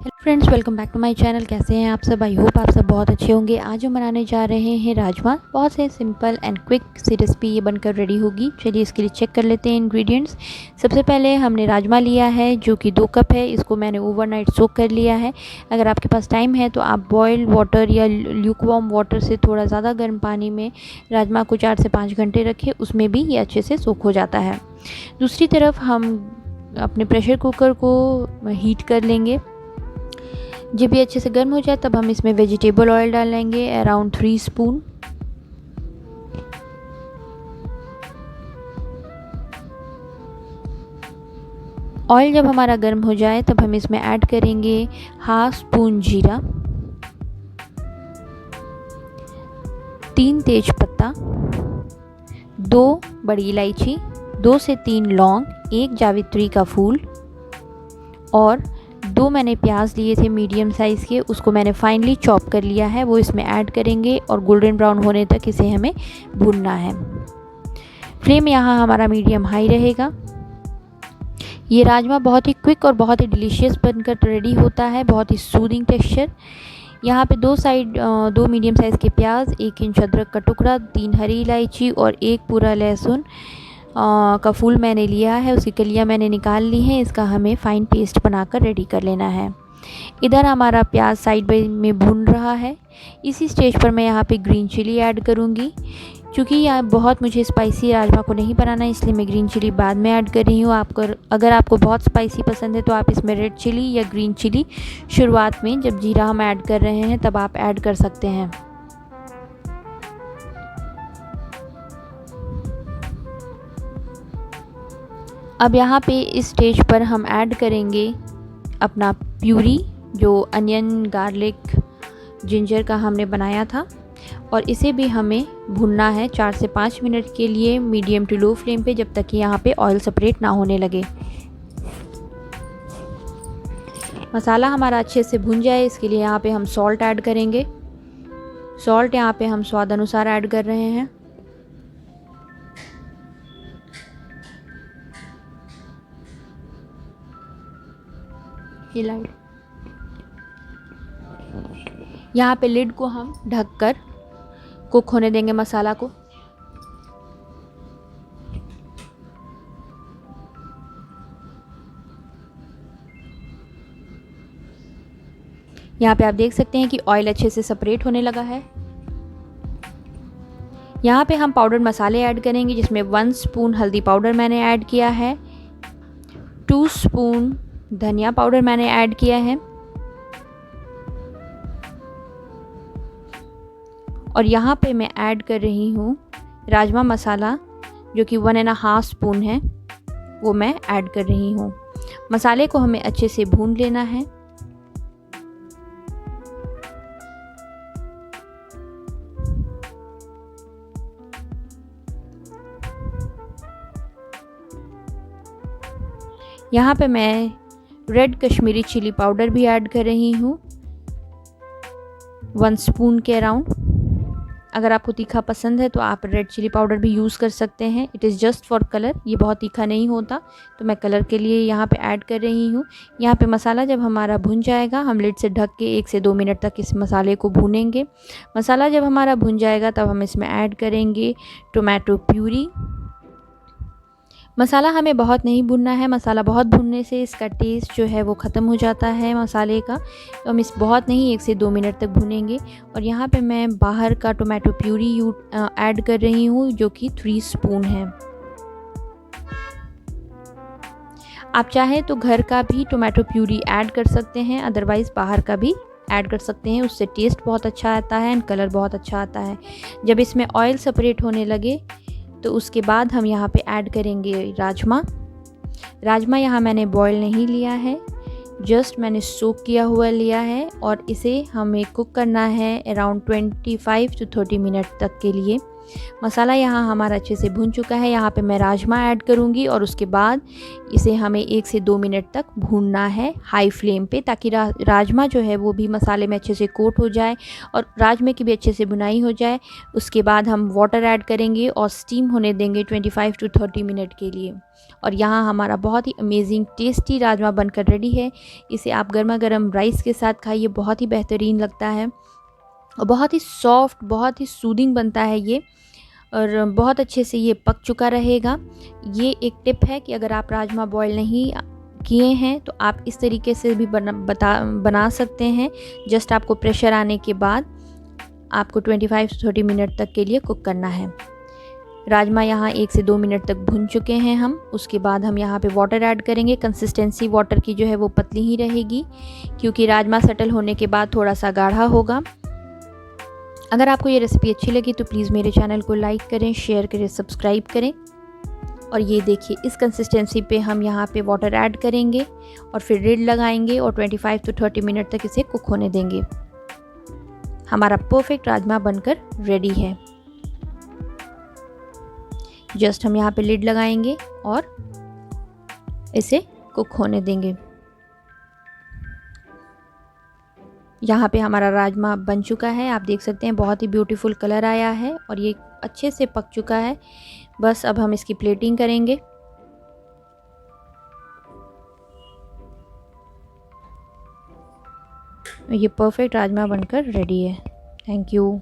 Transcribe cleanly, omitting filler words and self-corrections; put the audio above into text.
Hello friends, welcome back to my channel. कैसे हैं आप सब? आई होप आप सब बहुत अच्छे होंगे। आज हम बनाने जा रहे हैं राजमा। बहुत से सिंपल एंड क्विक सी रेसिपी ये बनकर रेडी होगी। चलिए इसके लिए चेक कर लेते हैं इंग्रेडिएंट्स। सबसे पहले हमने राजमा लिया है जो कि 2 कप है। इसको मैंने ओवरनाइट सोक कर लिया है। अगर आपके पास टाइम है तो आप बॉइल्ड वाटर या ल्यूकवार्म वाटर से थोड़ा ज़्यादा गर्म पानी में राजमा को 4 से 5 घंटे रखें, उसमें भी ये अच्छे से सोक हो जाता है। दूसरी तरफ हम अपने प्रेशर कुकर को हीट कर लेंगे। जब ये अच्छे से गर्म हो जाए तब हम इसमें वेजिटेबल ऑयल डालेंगे अराउंड 3 स्पून। ऑयल जब हमारा गर्म हो जाए तब हम इसमें ऐड करेंगे हाफ स्पून जीरा, 3 तेज पत्ता, 2 बड़ी इलायची, 2 से 3 लौंग, 1 जावित्री का फूल और 2 मैंने प्याज लिए थे मीडियम साइज़ के, उसको मैंने फाइनली चॉप कर लिया है, वो इसमें ऐड करेंगे और गोल्डन ब्राउन होने तक इसे हमें भूनना है। फ्लेम यहाँ हमारा मीडियम हाई रहेगा। ये राजमा बहुत ही क्विक और बहुत ही डिलीशियस बनकर रेडी होता है, बहुत ही सूदिंग टेक्सचर। यहाँ पे 2 मीडियम साइज़ के प्याज, 1 इंच अदरक का टुकड़ा, 3 हरी इलायची और 1 पूरा लहसुन का फूल मैंने लिया है। उसकी कलियाँ मैंने निकाल ली हैं। इसका हमें फाइन पेस्ट बनाकर रेडी कर लेना है। इधर हमारा प्याज साइड में भून रहा है। इसी स्टेज पर मैं यहाँ पे ग्रीन चिली ऐड करूँगी। क्योंकि यहाँ बहुत मुझे स्पाइसी राजमा को नहीं बनाना, इसलिए मैं ग्रीन चिली बाद में ऐड कर रही हूँ। अगर आपको बहुत स्पाइसी पसंद है तो आप इसमें रेड चिली या ग्रीन चिली शुरुआत में जब जीरा हम ऐड कर रहे हैं तब आप ऐड कर सकते हैं। अब यहाँ पे इस स्टेज पर हम ऐड करेंगे अपना प्यूरी, जो अनियन, गार्लिक, जिंजर का हमने बनाया था, और इसे भी हमें भुनना है 4 से 5 मिनट के लिए मीडियम टू लो फ्लेम पे, जब तक कि यहाँ पे ऑयल सेपरेट ना होने लगे। मसाला हमारा अच्छे से भुन जाए इसके लिए यहाँ पे हम सॉल्ट ऐड करेंगे। सॉल्ट यहाँ पे हम स्वाद अनुसार ऐड कर रहे हैं। यहाँ पे लिड को हम ढककर कुक होने देंगे मसाला को। यहाँ पे आप देख सकते हैं कि ऑयल अच्छे से सेपरेट होने लगा है। यहाँ पे हम पाउडर मसाले ऐड करेंगे, जिसमें 1 स्पून हल्दी पाउडर मैंने ऐड किया है, 2 स्पून धनिया पाउडर मैंने ऐड किया है, और यहाँ पे मैं ऐड कर रही हूँ राजमा मसाला जो कि 1.5 स्पून है, वो मैं ऐड कर रही हूँ। मसाले को हमें अच्छे से भून लेना है। यहाँ पे मैं रेड कश्मीरी चिली पाउडर भी ऐड कर रही हूँ, 1 स्पून के अराउंड। अगर आपको तीखा पसंद है तो आप रेड चिली पाउडर भी यूज़ कर सकते हैं। It is just for colour, ये बहुत तीखा नहीं होता, तो मैं कलर के लिए यहाँ पे ऐड कर रही हूँ। यहाँ पे मसाला जब हमारा भुन जाएगा, हम लिड से ढक के 1 से 2 मिनट तक इस मसाले को भूनेंगे। मसाला जब हमारा भुन जाएगा तब हम इसमें ऐड करेंगे टोमेटो प्यूरी। मसाला हमें बहुत नहीं भुनना है, मसाला बहुत भुनने से इसका टेस्ट जो है वो ख़त्म हो जाता है मसाले का, तो हम इस बहुत नहीं 1 से 2 मिनट तक भुनेंगे। और यहाँ पे मैं बाहर का टोमेटो प्यूरी ऐड कर रही हूँ जो कि 3 स्पून है। आप चाहें तो घर का भी टोमेटो प्यूरी ऐड कर सकते हैं, अदरवाइज़ बाहर का भी ऐड कर सकते हैं, उससे टेस्ट बहुत अच्छा आता है एंड कलर बहुत अच्छा आता है। जब इसमें ऑयल सेपरेट होने लगे तो उसके बाद हम यहाँ पे ऐड करेंगे राजमा यहाँ मैंने बॉईल नहीं लिया है, जस्ट मैंने सोक किया हुआ लिया है, और इसे हमें कुक करना है अराउंड 25 to 30 मिनट तक के लिए। मसाला यहाँ हमारा अच्छे से भुन चुका है। यहाँ पे मैं राजमा ऐड करूँगी और उसके बाद इसे हमें 1 से 2 मिनट तक भूनना है हाई फ्लेम पे, ताकि राजमा जो है वो भी मसाले में अच्छे से कोट हो जाए और राजमे की भी अच्छे से भुनाई हो जाए। उसके बाद हम वाटर ऐड करेंगे और स्टीम होने देंगे 25 टू 30 मिनट के लिए। और यहाँ हमारा बहुत ही अमेजिंग टेस्टी राजमा बनकर रेडी है। इसे आप गर्मा गर्म राइस के साथ खाइए, बहुत ही बेहतरीन लगता है और बहुत ही सॉफ्ट, बहुत ही सूदिंग बनता है ये, और बहुत अच्छे से ये पक चुका रहेगा। ये एक टिप है कि अगर आप राजमा बॉईल नहीं किए हैं तो आप इस तरीके से भी बना सकते हैं। जस्ट आपको प्रेशर आने के बाद आपको 25 से 30 मिनट तक के लिए कुक करना है। राजमा यहाँ 1 से 2 मिनट तक भुन चुके हैं हम। उसके बाद हम यहाँ पे वाटर ऐड करेंगे। कंसिस्टेंसी वाटर की जो है वो पतली ही रहेगी, क्योंकि राजमा सेटल होने के बाद थोड़ा सा गाढ़ा होगा। अगर आपको ये रेसिपी अच्छी लगी तो प्लीज़ मेरे चैनल को लाइक करें, शेयर करें, सब्सक्राइब करें। और ये देखिए, इस कंसिस्टेंसी पे हम यहाँ पे वाटर ऐड करेंगे और फिर लिड लगाएंगे और 25 टू 30 मिनट तक इसे कुक होने देंगे। हमारा परफेक्ट राजमा बनकर रेडी है। जस्ट हम यहाँ पे लिड लगाएंगे और इसे कुक होने देंगे। यहाँ पे हमारा राजमा बन चुका है, आप देख सकते हैं बहुत ही ब्यूटीफुल कलर आया है और ये अच्छे से पक चुका है। बस अब हम इसकी प्लेटिंग करेंगे। ये परफेक्ट राजमा बनकर रेडी है। Thank you.